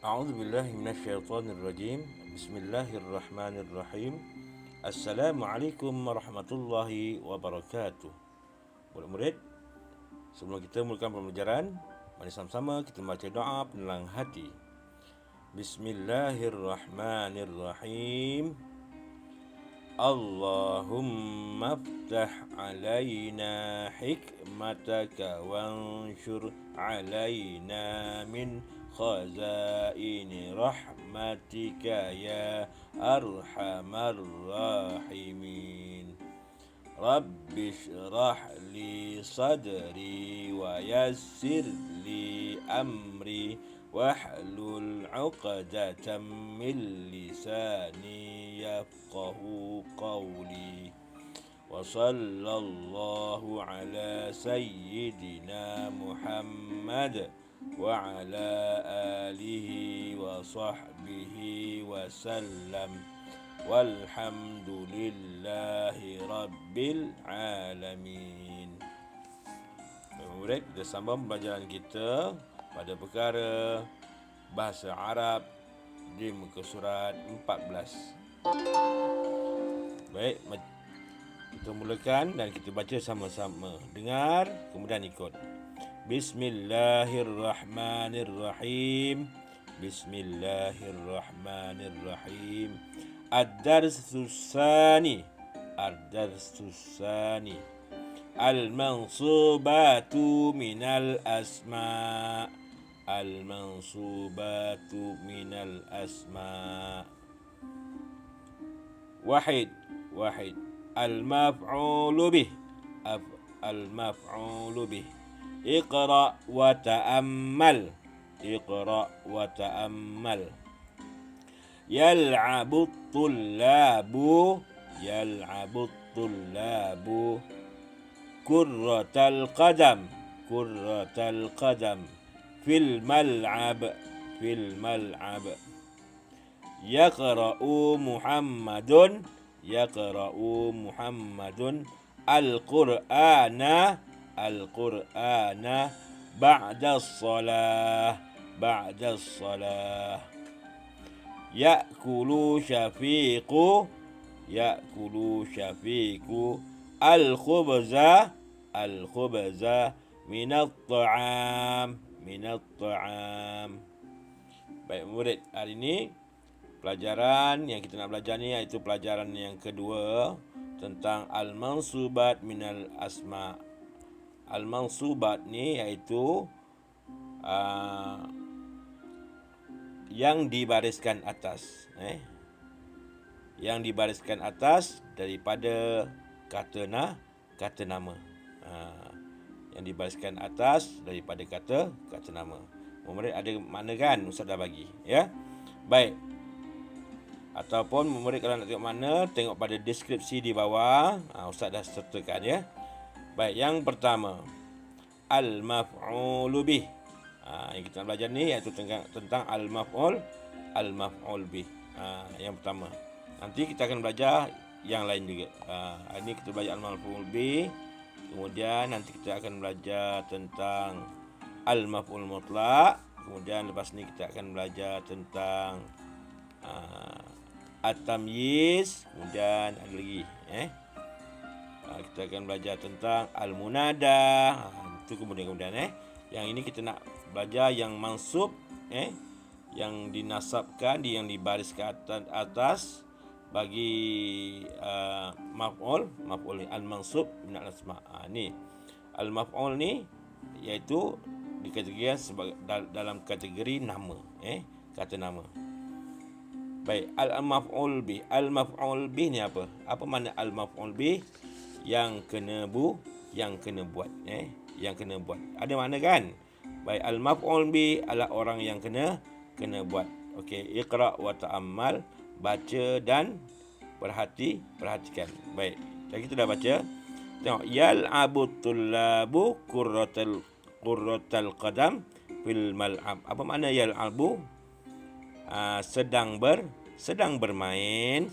A'udzu billahi minasyaitonir rajim. Bismillahirrahmanirrahim. Assalamualaikum warahmatullahi wabarakatuh. Murid-murid, sebelum kita mulakan pembelajaran, mari sama-sama kita membaca doa penelang hati. Bismillahirrahmanirrahim. Allahumma aftah alaina hikmataka wanshur alaina min khazaini rahmatika ya arhamar rahimin. Rabbi shrah li sadri wa yassir li amri wahlul 'uqdatam min lisani yafqahu qawli. Wa sallallahu ala sayyidina Muhammad wa ala alihi wa sahbihi wa sallam. Walhamdulillahi Rabbil Alamin. Murid, kita sambung pembelajaran kita pada perkara bahasa Arab di muka surat 14. Baik, kita mulakan dan kita baca sama-sama. Dengar, kemudian ikut. Bismillahirrahmanirrahim. Bismillahirrahmanirrahim. Ad-darsus tsani. Al-mansubatu minal asma. Al-mansubatu minal asma. Wahid. Al-maf'ulu bih. Al-maf'ulu bih. Iqra wa ta'ammal. Yal'abu tullabu kurratal qadam fil mal'ab yaqra'u Muhammadun al-Qur'ana ba'da as-salah Ya'kulu syafiqu al-khubza minat ta'am. Baik murid, hari ini pelajaran yang kita nak belajar ni iaitu pelajaran yang kedua tentang al-mansubat minal asma. Al-mansubat ni iaitu yang dibariskan atas, yang dibariskan atas daripada kata nama. Yang dibariskan atas daripada kata nama. Murid ada makna kan? Ustaz dah bagi, ya. Baik. Ataupun murid kalau nak tengok makna, tengok pada deskripsi di bawah. Ustaz dah sertakan, ya. Baik, yang pertama, al-maf'ulu bih. Yang kita nak belajar ni iaitu tentang al-maf'ul bih. Yang pertama. Nanti kita akan belajar yang lain juga. Hari ni kita belajar al-maf'ul bih. Kemudian nanti kita akan belajar tentang al-maf'ul mutlaq. Kemudian lepas ni kita akan belajar tentang at-tamyiz. Kemudian ada lagi, kita akan belajar tentang al-munada. Itu kemudian. Yang ini kita nak belajar yang mansub, yang dinasabkan, yang dibariskan atas bagi maf'ul al-mansub min al-asma. Ni al-maf'ul ni iaitu dikategorikan sebagai dalam kategori nama, kata nama. Baik, al-maf'ul bih. Al-maf'ul bih ni apa? Apa makna al-maf'ul bih? Yang kena buat, yang kena buat. Ada makna kan? Baik, al-maf'ul bih adalah orang yang kena buat. Okey, iqra wa ta'ammal, baca dan perhatikan. Baik, jadi kita dah baca. Tengok, yal'abu tullabu qurratal qadam fil mal'ab. Apa makna yal'abu? Sedang bermain.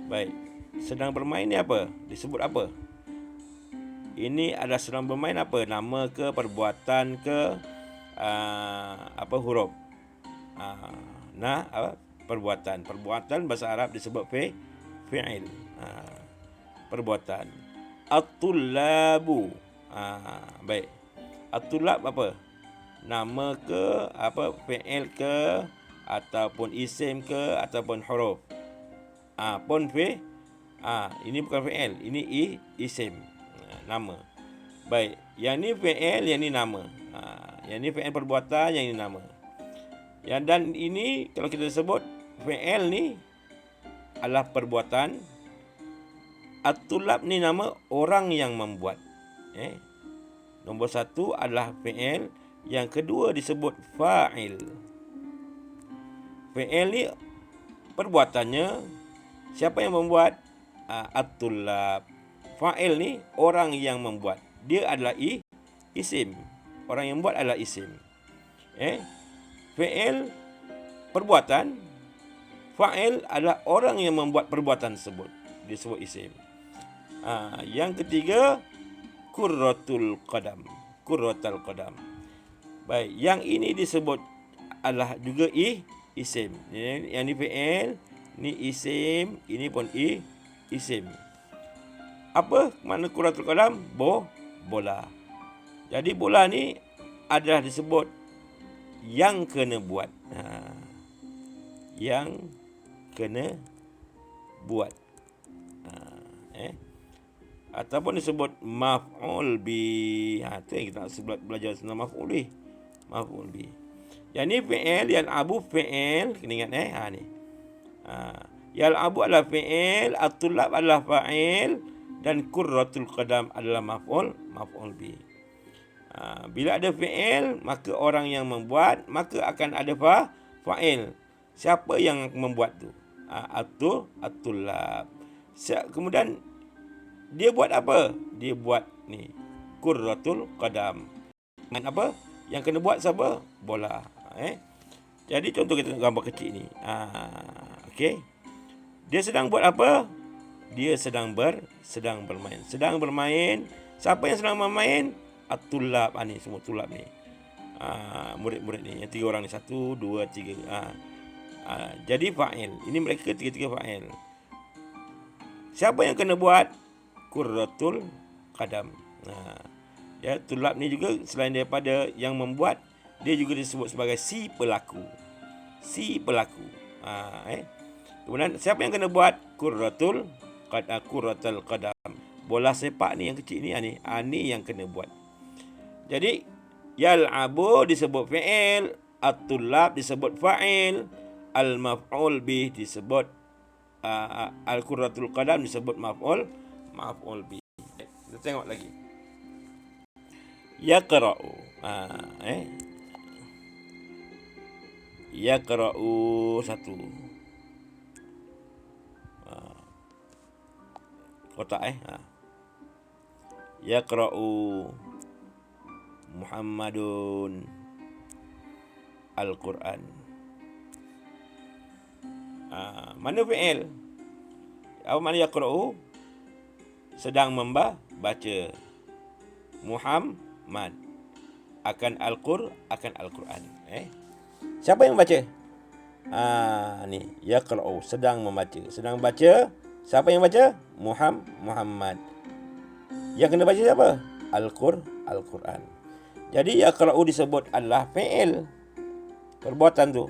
Baik, sedang bermain ni apa? Disebut apa? Ini adalah sedang bermain apa? Nama ke, perbuatan ke, apa huruf. Apa perbuatan bahasa Arab disebut fi'il. Perbuatan. At-tullabu. Baik. At-tullab apa? Nama ke, apa, fi'il ke, ataupun isim ke, ataupun huruf. Pun ini bukan fi'il, ini isim, nama. Baik, yang ni fi'il, yang ni nama. Yang ni fi'il perbuatan, yang ni nama. Dan ini kalau kita sebut fi'il ni adalah perbuatan. At-tullab ni nama orang yang membuat. Nombor satu adalah fi'il. Yang kedua disebut fa'il. Fi'il ni perbuatannya siapa yang membuat? At-tullab. Fa'il ni orang yang membuat. Dia adalah isim. Orang yang buat adalah isim. Fi'il perbuatan. Fa'il adalah orang yang membuat perbuatan tersebut. Disebut isim. Yang ketiga, qurratul qadam. Qurratul qadam. Baik, yang ini disebut adalah juga isim. Yang ni fi'il, ni isim, ini pun isim. Apa makna qurratul qadam? Bola. Jadi bola ni adalah disebut yang kena buat. Yang kena buat. Ataupun disebut maf'ul bi. Itu yang kita nak belajar tentang maf'ul bi. Maf'ul bi. Yang ni fi'il, yal'abu fi'il. Kena ingat ni. Yal'abu adalah fi'il, at-tullab adalah fa'il, dan qurratul qadam adalah maf'ul bi. Bila ada fi'il, maka orang yang membuat, maka akan ada fa'il. Siapa yang membuat tu? At-tullab. Kemudian dia buat apa? Dia buat ni qurratul qadam. Apa? Yang kena buat siapa? Bola. Jadi contoh kita gambar kecil ni. Okey. Dia sedang buat apa? Dia sedang bermain. Sedang bermain. Siapa yang sedang bermain? At-tullab. Ni semua tullab ni. Murid-murid ni. Yang 3 orang ni. 1, 2, 3. Jadi fa'il. Ini mereka 3 fa'il. Siapa yang kena buat? Qurratul qadam. Tullab ni juga selain daripada yang membuat, dia juga disebut sebagai si pelaku. Kemudian siapa yang kena buat? Qurratul qadam. Bola sepak ni yang kecil ni, ni yang kena buat. Jadi yal'abu disebut fi'il, at-tullab disebut fa'il, al-maf'ul bih disebut al-qurratul qadam disebut maf'ul bi. Kita tengok lagi. Yaqra'u. Yaqra'u 1. Kotak Yaqra'u Muhammadun Al-Quran. Mana fi'il? Apa makna yaqra'u? Sedang baca. Muhammad akan Al-Quran. Siapa yang baca? Ni yaqra'u, sedang membaca. Sedang baca. Siapa yang baca? Muhammad. Yang kena baca siapa? Al-Quran. Jadi yaqra'u disebut adalah fi'il. Perbuatan tu.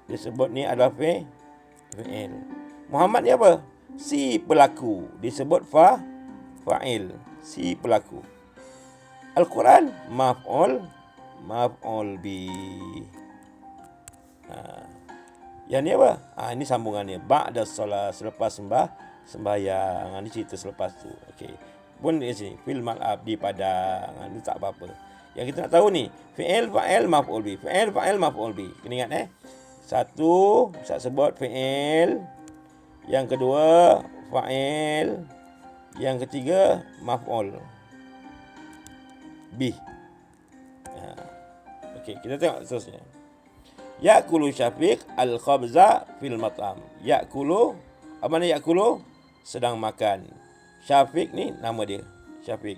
Disebut ni adalah fi'il. Muhammad ni apa? Si pelaku. Disebut fa'il. Si pelaku. Al-Quran maf'ul bi. Yang ni apa? Ini sambungannya. Ba'da solat, selepas sembahyang. Ini cerita selepas tu. Okey. Pun di sini fil mal'ab, di padang. Ini tak apa-apa. Yang kita nak tahu ni, fi'il fa'il maf'ul bi. Fi'il fa'il maf'ul bi. Kena ingat Satu, saya sebut fi'il. Yang kedua, fa'il. Yang ketiga, maf'ul bih. Okey, kita tengok seterusnya. Ya'kulu Syafiq al-khabza fil mat'am. Ya'kulu, apa makna ya'kulu? Sedang makan. Syafiq ni nama dia. Syafiq.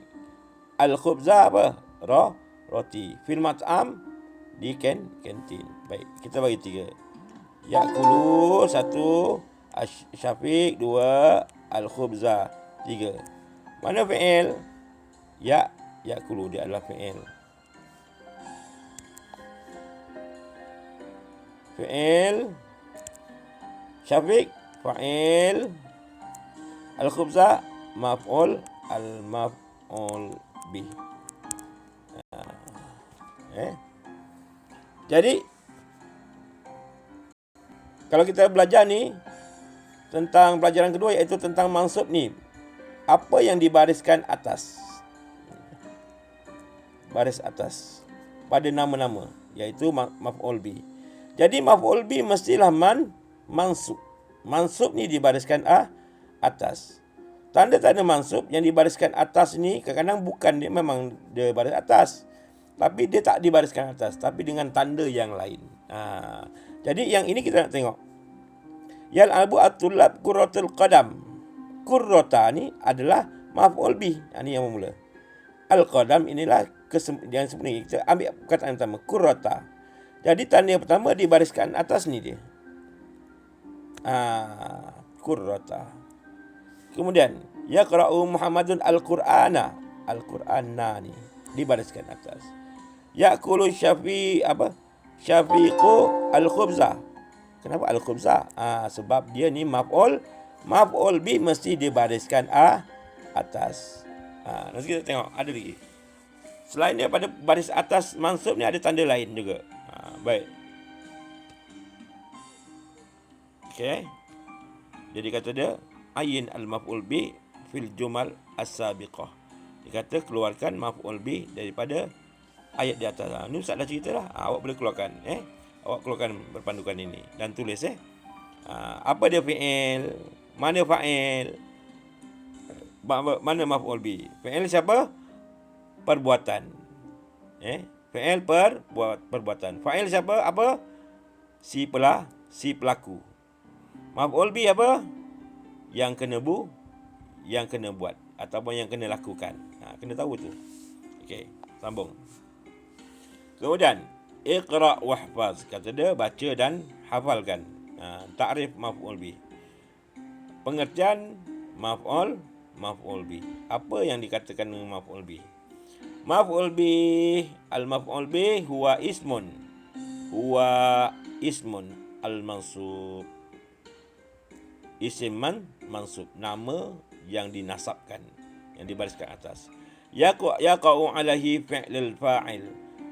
Al-khubza apa? Roti. Fil mat'am, di kantin. Baik, kita bagi 3. Ya'kulu 1, Syafiq 2, al-khubza 3. Mana fi'il? Ya'kulu dia adalah fi'il. Fi'il. Syafiq fa'il. Al-khubza maf'ul. Al-maf'ul bih. Jadi kalau kita belajar ni tentang pelajaran kedua, iaitu tentang mansub ni, apa yang dibariskan atas, baris atas pada nama-nama, iaitu maf'ul bih. Jadi maf'ul bih mestilah mansub. Mansub ni dibariskan atas. Tanda-tanda mansub yang dibariskan atas ni kadang-kadang bukan dia memang dia baris atas, tapi dia tak dibariskan atas, tapi dengan tanda yang lain. Jadi yang ini kita nak tengok. Yal albu at-tullab kurratul qadam. Kurrata ni adalah maf'ul bih. Ini yang mula. Al-qadam inilah yang sebenarnya. Kita ambil perkataan pertama, kurrata. Jadi tanda yang pertama dibariskan atas ni dia. Kurrata. Kemudian yaqra'u Muhammadun al-Qur'ana. Al-Qur'ana ni dibariskan atas. Ya'kulu Syafiqu al-khubza. Kenapa al-khubza? Sebab dia ni maf'ul bih mesti dibariskan atas. Nanti kita tengok ada lagi. Selain daripada baris atas mansub ni, ada tanda lain juga. Baik. Okey. Jadi kata dia ayin al-maf'ul bih fil jumal as-sabiqah. Dia kata keluarkan maf'ul bih daripada ayat di atas. Ni Ustaz dah cerita lah. Awak boleh keluarkan. Awak keluarkan berpandukan ini dan tulis. Apa dia fi'il? Mana fa'il? Mana maf'ul bih? Fi'il siapa? Perbuatan. Fi'il perbuatan. Fa'il siapa? Apa? Si pelaku. Maf'ul bih apa? Yang kena buat ataupun yang kena lakukan. Kena tahu tu. Okey, sambung. Kemudian iqra' wahfaz, kata dia baca dan hafalkan. Ta'rif maf'ul bih. Pengertian maf'ul bih. Apa yang dikatakan dengan maf'ul bih? Maf'ul bih, al-maf'ul bih huwa ismun al-mansub. Isim mansub, nama yang dinasabkan, yang dibariskan atas. Yaqa'u alaihi fi'lul fa'il,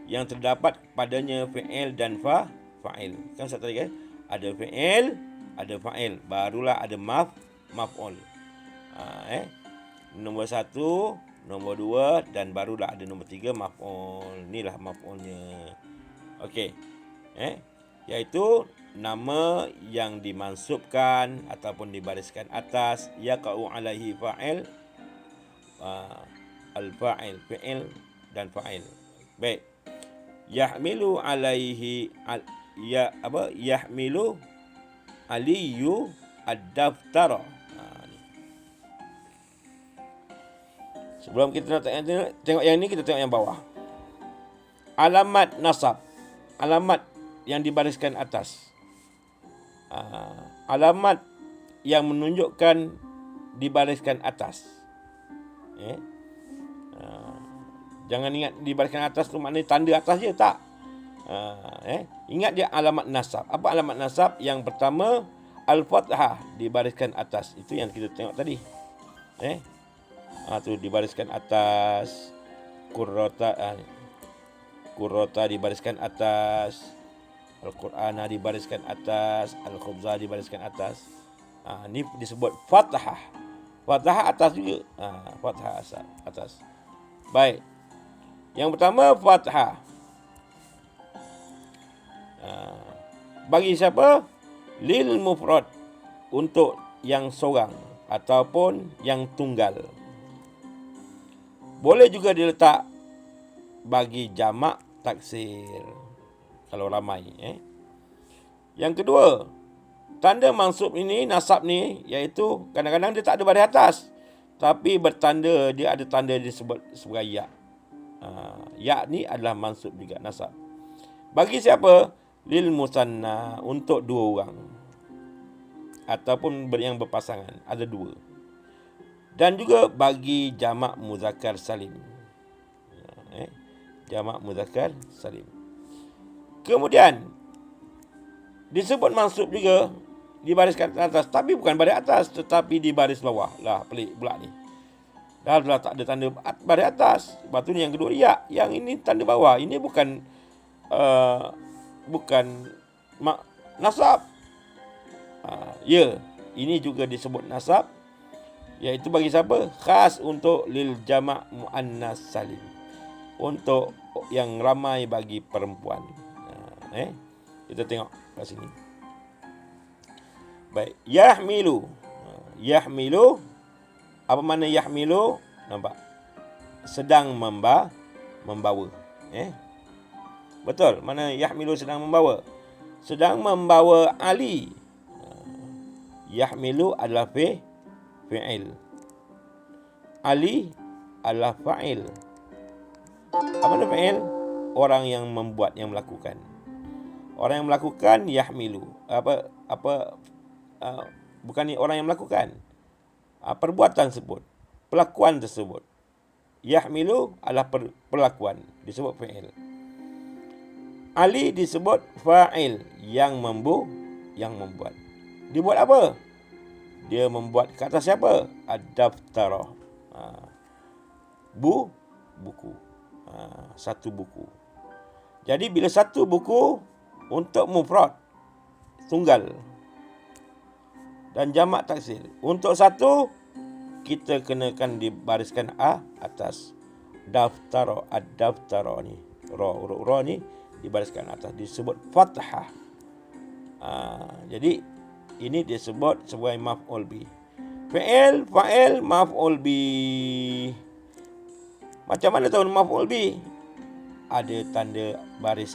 yang terdapat padanya fi'il dan fa'il. Kan Ustaz tadi kan? Ada fi'il, ada fa'il, barulah ada maf'ul. Nombor 1, nombor 2 dan barulah ada nombor 3 maf'ul. Inilah maf'ulnya. Okey. Iaitu nama yang dimansubkan ataupun dibariskan atas. Yaqa'u alaihi fa'il, al-fa'il, fi'il dan fa'il. Baik. Yahmilu alaihi yahmilu aliyu ad-daftara. Sebelum kita nak tengok yang ni, kita tengok yang bawah. Alamat nasab, alamat yang dibariskan atas. Alamat yang menunjukkan dibariskan atas. Jangan ingat dibariskan atas tu maknanya tanda atas je, tak. Ingat dia alamat nasab. Apa alamat nasab? Yang pertama, al-fathah, dibariskan atas. Itu yang kita tengok tadi. Tu dibariskan atas. Kurrata dibariskan atas. Al-Qur'ana dibariskan atas. Al-khubza dibariskan atas. Ini disebut fathah. Fathah atas juga. Fathah atas. Baik. Yang pertama fathah. Bagi siapa? Lil mufrad, untuk yang seorang ataupun yang tunggal. Boleh juga diletak bagi jamak taksir kalau ramai. Yang kedua, tanda mansub ini, nasab ni, iaitu kadang-kadang dia tak ada baris atas, tapi bertanda, dia ada tanda disebut sebagai ya. Ya ni adalah mansub juga, nasab. Bagi siapa? Lil musanna, untuk dua orang. Ataupun yang berpasangan, ada dua. Dan juga bagi jamak muzakkar salim. Jamak muzakkar salim. Kemudian disebut mansub juga di baris atas, tapi bukan baris atas, tetapi di baris bawah. Lah, pelik pula ni. Dah tak ada tanda baris atas. Lepas tu ni yang kedua, ya. Yang ini tanda bawah. Ini bukan nasab. Ya, ini juga disebut nasab. Iaitu bagi siapa? Khas untuk lil jamak muannas salim. Untuk yang ramai bagi perempuan. Kita tengok kat sini. Baik, yahmilu. Yahmilu, apa makna yahmilu? Nampak? Sedang membawa. Betul, mana yahmilu sedang membawa? Sedang membawa Ali. Yahmilu adalah fi'il. Ali adalah fa'il. Apa makna fa'il? Orang yang membuat, yang melakukan. Orang yang melakukan yahmilu. Bukan orang yang melakukan. Perbuatan tersebut, pelakuan tersebut. Yahmilu adalah perlakuan, disebut fa'il. Ali disebut fa'il, yang membuat. Dia buat apa? Dia membuat ke atas siapa? Ad-daftarah. Buku. Satu buku. Jadi bila satu buku untuk mufrad, tunggal, dan jamak taksir. Untuk satu, kita kenakan dibariskan atas. Daftaro, ad-daftaro ni. Ra ni dibariskan atas. Disebut fathah. Jadi, ini disebut sebagai maf'ul bi. Fa'il, maf'ul bi. Macam mana tahu maf'ul bi? Ada tanda baris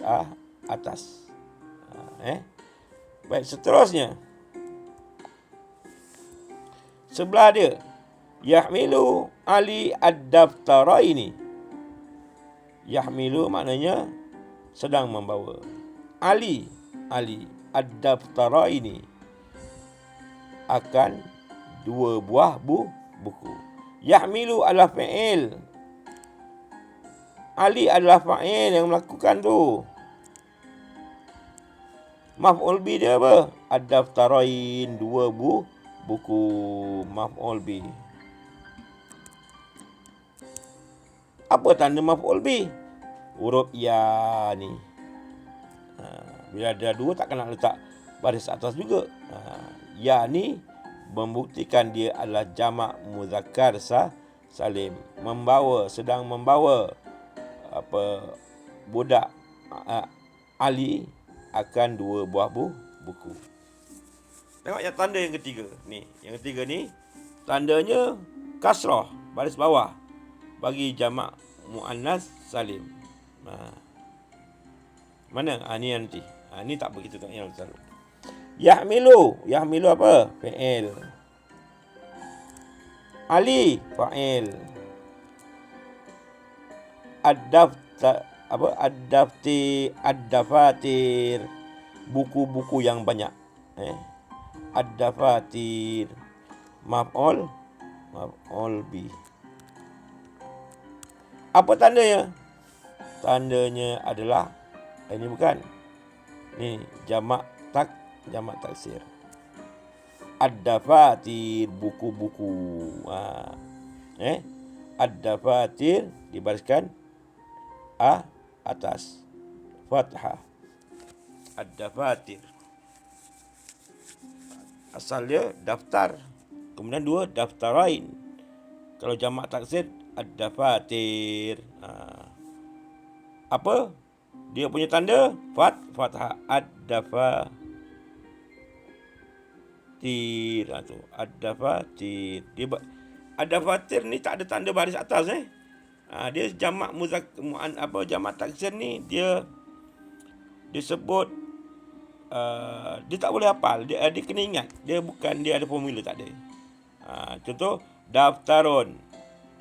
atas. Baik, seterusnya. Sebelah dia, yahmilu Ali ad-daftara ini. Yahmilu maknanya sedang membawa. Ali ad-daftara ini akan dua buah buku. Yahmilu adalah fa'il. Ali adalah fa'il yang melakukan tu. Maf'ul bi dia apa? Ad-daftarain, dua buku. Maf'ul bi. Apa tanda maf'ul bi? Huruf ya ni. Bila ada dua, takkan nak letak baris atas juga. Ya ni membuktikan dia adalah jamak muzakkar salim. Sedang membawa budak Ali akan dua buah buku. Tengok yang tanda yang ketiga ni. Yang ketiga ni tandanya kasrah, baris bawah, bagi jamak muannas salim. Mana? Ni nanti. Ni tak begitu tak yang selalu. Yahmilu apa? Fa'il. Ali fa'il. Ad-dafatir, buku-buku yang banyak. Ad-dafatir, maf'ul bi. Apa tandanya? Tandanya adalah ini bukan. Ni jamak taksir. Ad-dafatir, buku-buku. Ad-dafatir dibariskan atas fathah. Ad-dafatir. Asal dia daftar. Kemudian dua, daftarain. Kalau jamak taksir, ad-dafatir. Apa? Dia punya tanda fathah. Ad-dafatir. Ad-dafatir. Ad-dafatir ni tak ada tanda baris atas. Dia jamak jamak taksir ni dia disebut dia tak boleh hafal, dia kena ingat. Dia ada formula, tak ada. Contoh daftarun.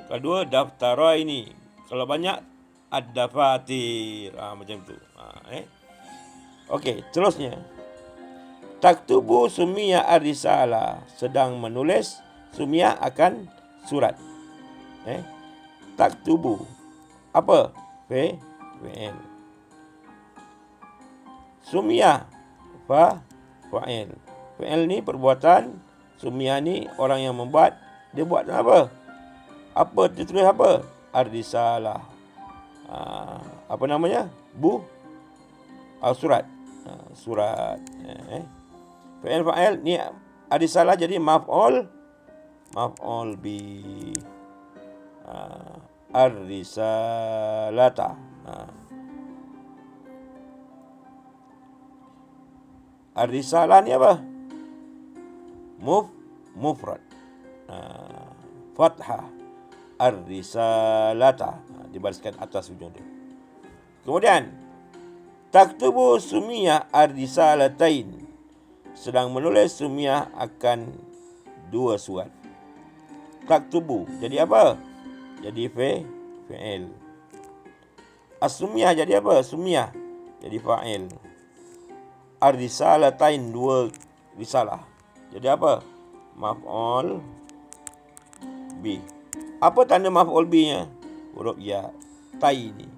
Kedua, daftara ini. Kalau banyak, ad-dafatir. Macam tu. Okey, terusnya. Taktubu sumia ar-risalah. Sedang menulis, sumia akan surat. Taktubu. Apa? Fi'il. Sumia. Fa'il. Fi'il ni perbuatan. Sumia ni orang yang membuat. Dia buat apa? Apa dia tulis apa? Ar-risalah. Apa namanya? Surat. Surat. Fi'il fa'il ni ar-risalah jadi maf'ul bi. Ar-risalata. Ar-risalah ni apa? Mufrad. Fathah. Ar-risalata. Dibariskan atas ujung dia. Kemudian, taktubu sumiyah ar-risalatain. Sedang menulis sumiyah akan 2 surat. Taktubu. Jadi apa? Jadi fi'il. As-sumiyah jadi apa? Sumiyah. Jadi fa'il. Ar-risalatain 2 risalah. Jadi apa? Maf'ul bi. Apa tanda maf'ul bi-nya? Huruf ya. Taini.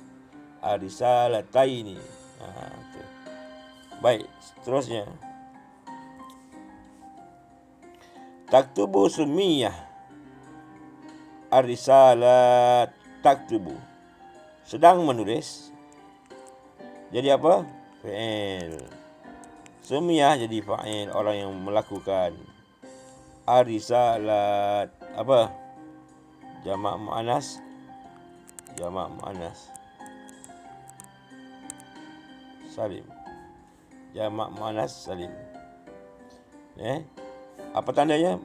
Ar-risalataini. Baik, seterusnya. Taktubu sumiyah ar-risalat. Taktubu. Sedang menulis. Jadi apa? Fi'il. Sumiyah jadi fa'il, orang yang melakukan. Ar-risalat apa? Jamak muannas. Salim. Jamak muannas salim. Apa tandanya?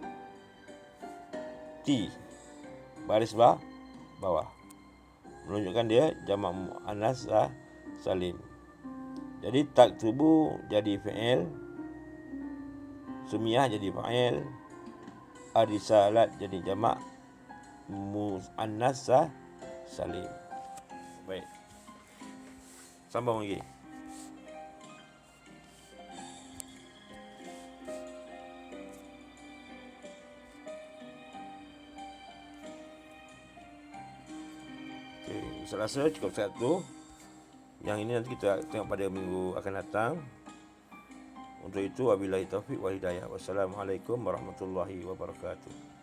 T. Baris bawah. Menunjukkan dia jamak muannas salim. Jadi taktubu jadi fi'il. Sumiyah jadi fa'il. Ar-risalat jadi jamak muannas salim. Baik. Sambung lagi. Saya rasa cukup satu. Yang ini nanti kita tengok pada minggu akan datang. Untuk itu, wabillahi taufiq wal hidayah. Wassalamualaikum warahmatullahi wabarakatuh.